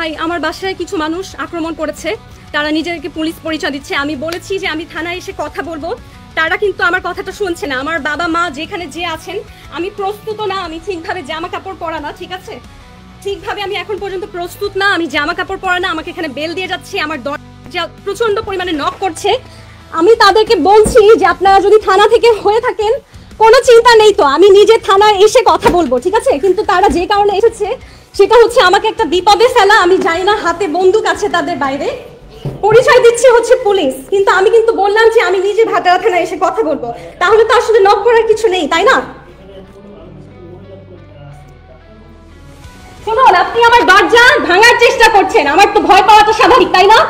ভাই আমার বাসায় কিছু মানুষ আক্রমণ করেছে, তারা নিজেদেরকে পুলিশ পরিচয় দিচ্ছে। আমি বলেছি যে আমি থানায় এসে কথা বলবো, তারা কিন্তু আমার কথাটা শুনছে না। আমার বাবা মা যেখানে যে আছেন, আমি প্রস্তুত না, আমি ঠিকভাবে জামা কাপড় পরা না, ঠিক আছে, ঠিকভাবে আমি এখন পর্যন্ত প্রস্তুত না, আমি জামা কাপড় পরা না, আমাকে এখানে বেল দিয়ে যাচ্ছে, আমার দরজা প্রচন্ড পরিমাণে নক করছে। আমি তাদেরকে বলছি যে আপনারা যদি থানা থেকে হয়ে থাকেন কোনো চিন্তা নেই, তো আমি নিজে থানায় এসে কথা বলবো, ঠিক আছে। কিন্তু তারা যে কারণে এসেছে সেটা হচ্ছে আমাকে একটা বিপদে ফেলা। আমি জানি না হাতে বন্দুক আছে তাদের, বাইরে পরিচয় দিচ্ছে হচ্ছে পুলিশ, কিন্তু আমি কিন্তু বললাম যে আমি নিজে ভাটারা থানায় এসে কথা বলবো। তাহলে তো আসলে নক করার কিছু নেই, তাই না? শুনুন, আপনি আমার দরজা ভাঙার চেষ্টা করছেন, আমার তো ভয় পাওয়াটা স্বাভাবিক, তাই না?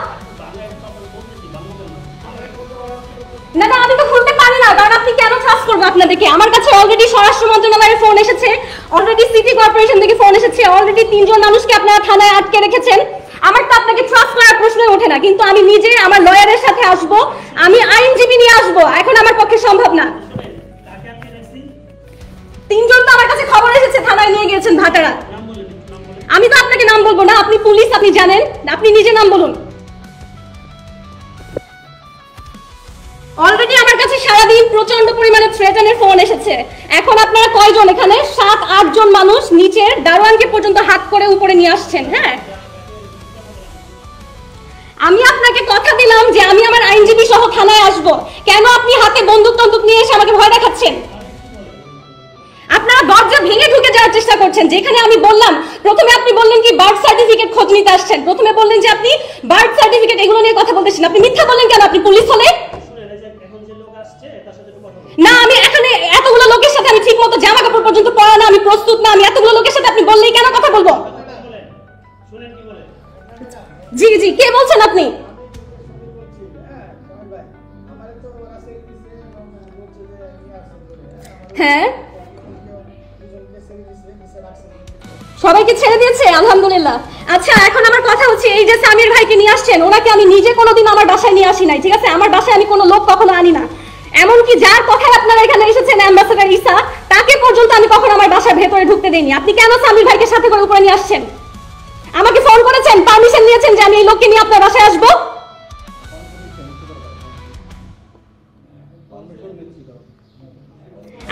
না না, আমি তো খুলতে পারি না, কারণ আপনি কেন ট্রাস্ট করবো আপনাদেরকে? আমার কাছে অলরেডি স্বরাষ্ট্র মন্ত্রণালয়ের ফোন এসেছে, অলরেডি সিটি কর্পোরেশন থেকে ফোন এসেছে, অলরেডি 3 জন মানুষকে আপনারা থানায় আটকে রেখেছেন। আমার তো আপনাকে ট্রাস্ট করার প্রশ্নই ওঠে না, কিন্তু আমি নিজে আমার লয়ারের সাথে আসবো, আমি আইনজীবী নিয়ে আসবো, এখন আমার পক্ষে সম্ভব না। 3 জন তো আমার কাছে খবর এসেছে থানায় নিয়ে গিয়েছেন ভাটারা। আমি তো আপনাকে নাম বলবো না, আপনি পুলিশ, আপনি জানেন, আপনি নিজে নাম বলুন। অলরেডি আমার কাছে সারাদিন প্রচন্ড পরিমাণে থ্রেটেনের ফোন এসেছে। এখন আপনারা কয়জন এখানে? 7-8 জন মানুষ নিচের দারোয়ানকে পর্যন্ত হাত করে উপরে নিয়ে আসছেন। হ্যাঁ, আমি আপনাকে কথা দিলাম যে আমি আমার আইনজীবী সহ থানায় আসবো, কেন আপনি হাতে বন্দুক টন্দুক নিয়ে এসে আমাকে ভয় দেখাচ্ছেন? আপনারা দরজা ভেঙে ঢুকে যাওয়ার চেষ্টা করছেন। যেখানে আমি বললাম, প্রথমে আপনি বললেন কি বার্থ সার্টিফিকেট খোঁজ নিতে আসছেন, প্রথমে বললেন যে আপনি বার্থ সার্টিফিকেট এগুলো নিয়ে কথা বলতেছেন, আপনি মিথ্যা বললেন কেন? আপনি পুলিশ হলে না, আমি এখানে এতগুলো লোকের সাথে আমি ঠিক মতো জামা কাপড় পর্যন্ত পরা না, আমি প্রস্তুত না, আমি এতগুলো লোকের সাথে আপনি বললেই কেন কথা বলবো? জি জি, কে বলছেন আপনি? হ্যাঁ, সবাইকে ছেড়ে দিয়েছে, আলহামদুলিল্লাহ। আচ্ছা, এখন আমার কথা হচ্ছে, এই যে সামির ভাইকে নিয়ে আসছেন, ওনাকে আমি নিজে কোনোদিন আমার বাসায় নিয়ে আসি নাই, ঠিক আছে? আমার বাসায় আমি কোনো লোক কখনো আনি না, এমনকি যার কথায় আপনারা এখানে এসেছেন অ্যাম্বাসেডর ঈসা, তাকে পর্যন্ত আমি কখনো আমার বাসার ভেতরে ঢুকতে দেইনি। আপনি কেন সামির ভাইকে সাথে করে উপরে নিয়ে আসছেন? আমাকে ফোন করেছেন, পারমিশন নিয়েছেন যে আমি এই লোককে নিয়ে আপনার বাসায় আসবো?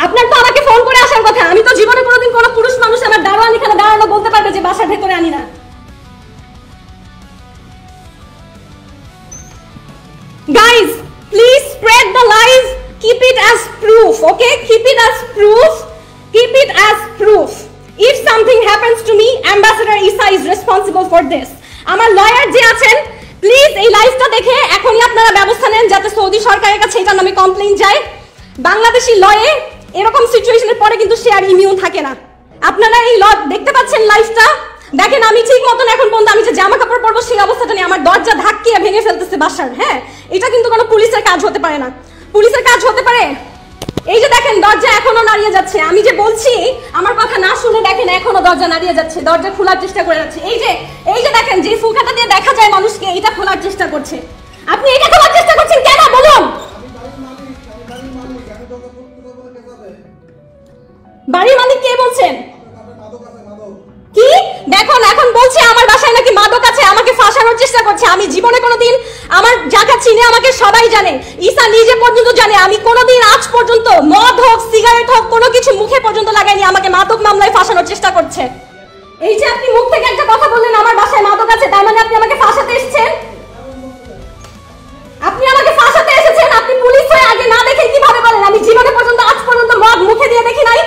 আপনার তো আমাকে ফোন করে আসার কথা। আমি তো জীবনে কোনোদিন কোনো পুরুষ মানুষ আমার দারোয়ান এখানে দাঁড়ানো বলতে পারবে যে বাসার ভেতরে আনি না। Guys, please spread the lies. Keep it as proof, okay? Keep it as proof. Keep it as proof. If something happens to me, Ambassador Isa is responsible for this. আমার লয়ার যে আছেন, প্লিজ এই লাইভটা দেখে এখনই আপনারা ব্যবস্থা নেন যাতে সৌদি সরকারের কাছে এটার নামে কমপ্লেইন যায়। বাংলাদেশি লয়ে এরকম সিচুয়েশনের পরে কিন্তু সে আর ইমিউন থাকে না। আপনারা এই ল দেখতে পাচ্ছেন লাইভটা, দেখেন আমি ঠিক মতন এখন পর্যন্ত আমি যে জামা কাপড় পরবো সেই অবস্থাটা নেই, আমার দরজা ধাক্কিয়ে ভেঙে ফেলতেছে বাসার। হ্যাঁ, এটা কিন্তু কোনো পুলিশের কাজ হতে পারে না। পুলিশের কাজ হতে পারে, এই যে দেখেন দরজা এখনো নাড়িয়ে যাচ্ছে, আমি যে বলছি আমার কথা না শুনে দেখেন এখনো দরজা নাড়িয়ে যাচ্ছে, দরজা খোলার চেষ্টা করে যাচ্ছে। এই যে দেখেন যে ফুলকাটা দিয়ে দেখা যায় মানুষকে, এটা খোলার চেষ্টা করছে। আপনি এটা খোলার চেষ্টা করছেন কেন বলুন? বাড়ির মালিক কে বলছেন? কি দেখুন, এখন বলছে আমার বাসায় নাকি মাদক আছে, আমাকে ফাঁসানোর চেষ্টা করছে। আমি জীবনে কোনোদিন, আমার যাকে চিনে আমাকে সবাই জানে, ঈসা নিজে পর্যন্ত জানে, আমি কোনোদিন আজ পর্যন্ত মদ হোক সিগারেট হোক কোনো কিছু মুখে পর্যন্ত লাগাইনি। আমাকে মাদক মামলায় ফাঁসানোর চেষ্টা করছে। এই যে আপনি মুখ থেকে একটা কথা বললেন আমার বাসায় মাদক আছে, তার মানে আপনি আমাকে ফাঁসাতে এসেছেন। আপনি আমাকে ফাঁসাতে এসেছেন। আপনি পুলিশ হয়ে আগে না দেখে কিভাবে বলেন আমি জীবনে পর্যন্ত আজ পর্যন্ত মদ মুখে দিয়ে দেখি নাই?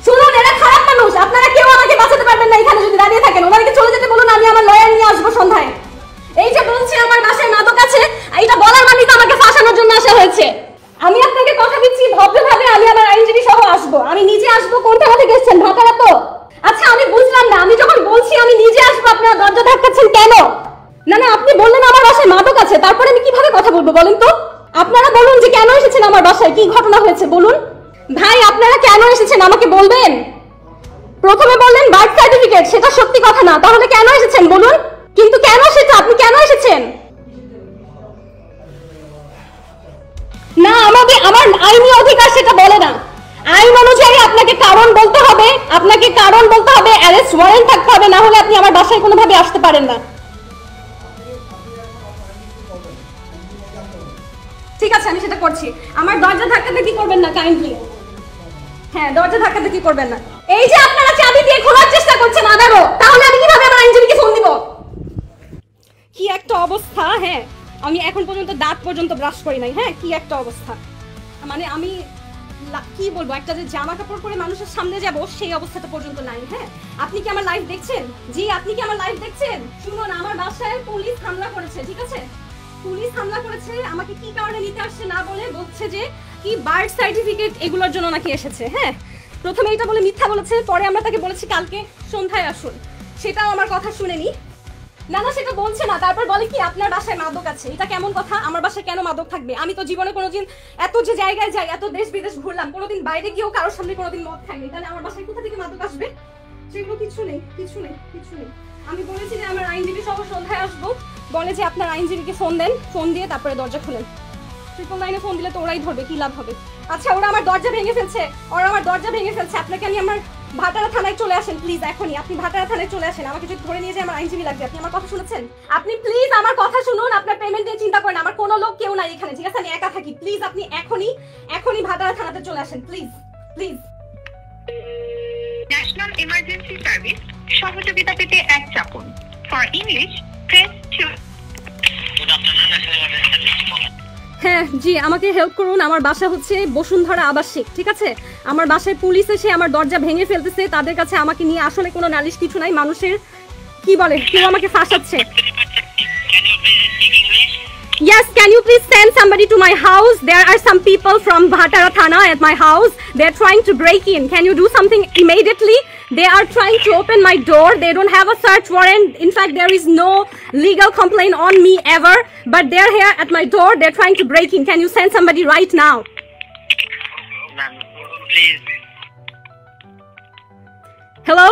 শুনুন, এরা খারাপ মানুষ, আপনারা কেউ আমাকে বাঁচাতে পারবেন না এখানে যদি দাঁড়িয়ে থাকেন। ওনাকে চলে যেতে বলুন, আমি আমার লয়ার নিয়ে আসবো সন্ধ্যায়। এই যে বলছে আমার বাসায় মাদক আছে, এটা বলার মানে তো আমাকে ফাঁসানোর জন্য আসা হয়েছে। আমি আপনাকে কথা দিচ্ছি ভদ্রভাবে আমি আমার আইনজীবী সহ আসবো, আমি নিজে আসবো। কোন থানা থেকে এসেছেন? ভাটারা তো? আচ্ছা, আমি বুঝলাম না, আমি যখন বলছি আমি নিজে আসবো আপনারা দরজা ধাক্কাচ্ছেন কেন? না না, আপনি বললেন আমার বাসায় মাদক আছে, তারপরে আমি কিভাবে কথা বলবো বলেন তো? আপনারা বলুন যে কেন এসেছেন আমার বাসায়, কি ঘটনা হয়েছে বলুন। ভাই, আপনারা কেন এসেছেন আমাকে বলবেন? প্রথমে বললেন বার্থ সার্টিফিকেট, সেটা সত্যি কথা না, তাহলে কেন এসেছেন বলুন? কিন্তু কেন সেটা, আপনি কেন এসেছেন? না, আমার আইনি অধিকার সেটা বলে না। আইন অনুযায়ী আপনাকে কারণ বলতে হবে, অ্যারেস্ট ওয়ারেন্ট থাকতে হবে, না হলে আপনি আমার বাসায় কোনোভাবে আসতে পারেন না। ঠিক আছে, আমি সেটা করছি। আমার দরজা ধাক্কাধাক্কি করবেন না কাইন্ডলি। হ্যাঁ, দরজা ধাক্কাধাক্কি করবেন না। এই যে আপনারা চাবি দিয়ে খোলার চেষ্টা করছেন আবারও, তাহলে আমি কিভাবে আমার আইনজীবীকে ফোন দিব? কি একটা অবস্থা! হ্যাঁ, আমি এখন পর্যন্ত দাঁত পর্যন্ত ব্রাশ করি নাই। হ্যাঁ, কি একটা অবস্থা! মানে আমি কি বলবো, একটা যে জামা কাপড় পরে মানুষের সামনে যাব সেই অবস্থাটা পর্যন্ত নাই। হ্যাঁ, আপনি কি আমার লাইভ দেখছেন? জি, আপনি কি আমার লাইভ দেখছেন? শুনুন, আমার বাসায় পুলিশ হামলা করেছে। ঠিক আছে, পুলিশ হামলা করেছে। আমাকে কি কারণে নিতে আসছে না বলে বলছে যে কি বার্থ সার্টিফিকেট এগুলোর জন্য নাকি এসেছে। হ্যাঁ, প্রথমে এটা বলে মিথ্যা বলেছে, পরে আমরা তাকে বলেছি কালকে সন্ধ্যায় আসুন, সেটাও আমার কথা শুনেনি। না না, সেটা বলছে না। তারপর বলে কি আপনার বাসায় মাদক আছে। এটা কেমন কথা? আমার বাসায় কেন মাদক থাকবে? আমি তো জীবনে কোনোদিন এত যে জায়গায় যাই, এত দেশ বিদেশ ঘুরলাম, কোনোদিন বাইরে গিয়েও কারোর সামনে কোনোদিন মদ খাইনি, তাহলে আমার বাসায় কোথা থেকে মাদক আসবে? সেগুলো কিছু নেই। আমি বলেছি যে আমার আইনজীবী সহ সন্ধ্যায় আসবো। বলে যে আপনার আইনজীবীকে ফোন দেন, ফোন দিয়ে তারপরে দরজা খুলেন। 999 ফোন দিলে তো ওরাই ধরবে, কি লাভ হবে? আচ্ছা, ওরা আমার দরজা ভেঙে ফেলছে। আপনাকে আমি আমার ভাটারা থানায় চলে আসেন প্লিজ, এখনই আপনি ভাটারা থানায় চলে আসেন। আমাকে যদি ধরে নিয়ে যায় আমার আইনজীবী লাগবে। আপনি আমার কথা শুনেছেন? আপনি প্লিজ আমার কথা শুনুন। আপনার পেমেন্ট নিয়ে চিন্তা করেন, আমার কোনো লোক কেউ নাই এখানে। ঠিক আছে, আমি একা থাকি। প্লিজ আপনি এখনই ভাটারা থানাতে চলে আসেন প্লিজ। ন্যাশনাল ইমার্জেন্সি সার্ভিস সহযোগিতা পেতে 1 চাপুন। For English press 2। Good afternoon, national emergency service. হ্যাঁ জি, আমাকে হেল্প করুন। আমার বাসা হচ্ছে বসুন্ধরা আবাসিক। ঠিক আছে, আমার বাসায় পুলিশ এসে আমার দরজা ভেঙে ফেলতেছে। তাদের কাছে আমাকে নিয়ে আসলে কোনো নালিশ কিছু নাই। মানুষের কি বলে, কেউ আমাকে ফাঁসাচ্ছে। Yes, can you please send somebody to my house? There are some people from Bhatara Thana at my house. They're trying to break in. Can you do something immediately? They are trying to open my door. They don't have a search warrant. In fact, there is no legal complaint on me ever. But they're here at my door. They're trying to break in. Can you send somebody right now? Ma'am, please. Hello?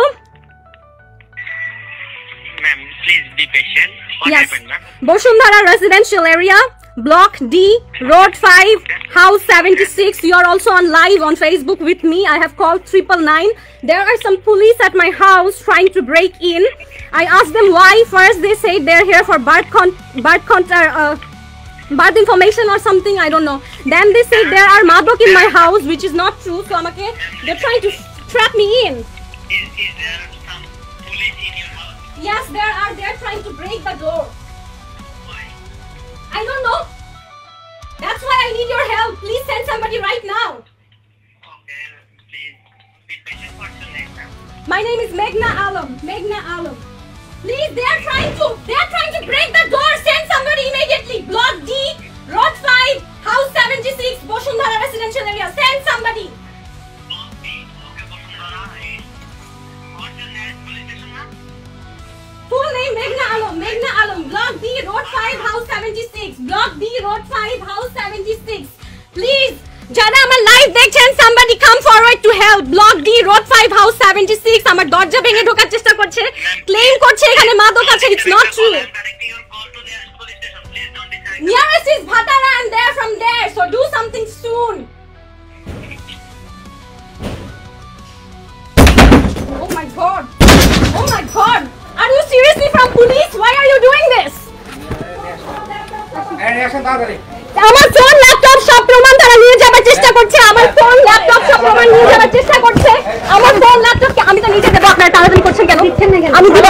Ma'am, please be patient. What Yes. happened, ma'am? Bosundhara residential area, Block D, Road 5, House 76. You are also on live on Facebook with me. I have called 999. There are some police at my house trying to break in. I asked them why. First they say they're here for birth information or something, I don't know. Then they say there are madok in my house, which is not true. So they're trying to trap me in. Is there some police in your house? Yes, there are. They're trying to break the door. Why? I don't know. That's why I need your help. Please send somebody right now. Okay, please be patient. What's your name, ma'am? My name is Meghna Alam. Please, they are trying to break the door. Send somebody immediately. Block D, Road 5, House 76, Bosundhara residential area. Send somebody. Okay, Bosundhara. What's your name? Police station, ma'am? Full name Meghna Alam. Block D, Road 5, House 76. Block D, Road 5, House 76. Please, যারা আমার live দেখছেন, somebody come forward to help. Block D, Road 5, House 76. আমার দরজা ভেঙে ঢোকার চেষ্টা করছে, claim করছে এখানে মাদক আছে. It's not true. I'm directing your call to the police station. Please don't disturb. Nearest is Bhatara and they're from there. So do something soon. Oh my god. Are you seriously from police? Why are you doing this? আমার phone laptop সব প্রমাণ তারা নিয়ে যাবার চেষ্টা করছে. আমি তো নিজে দেবো. আপনারা তাড়াতাড়ি করছেন কেন? আমি দিব.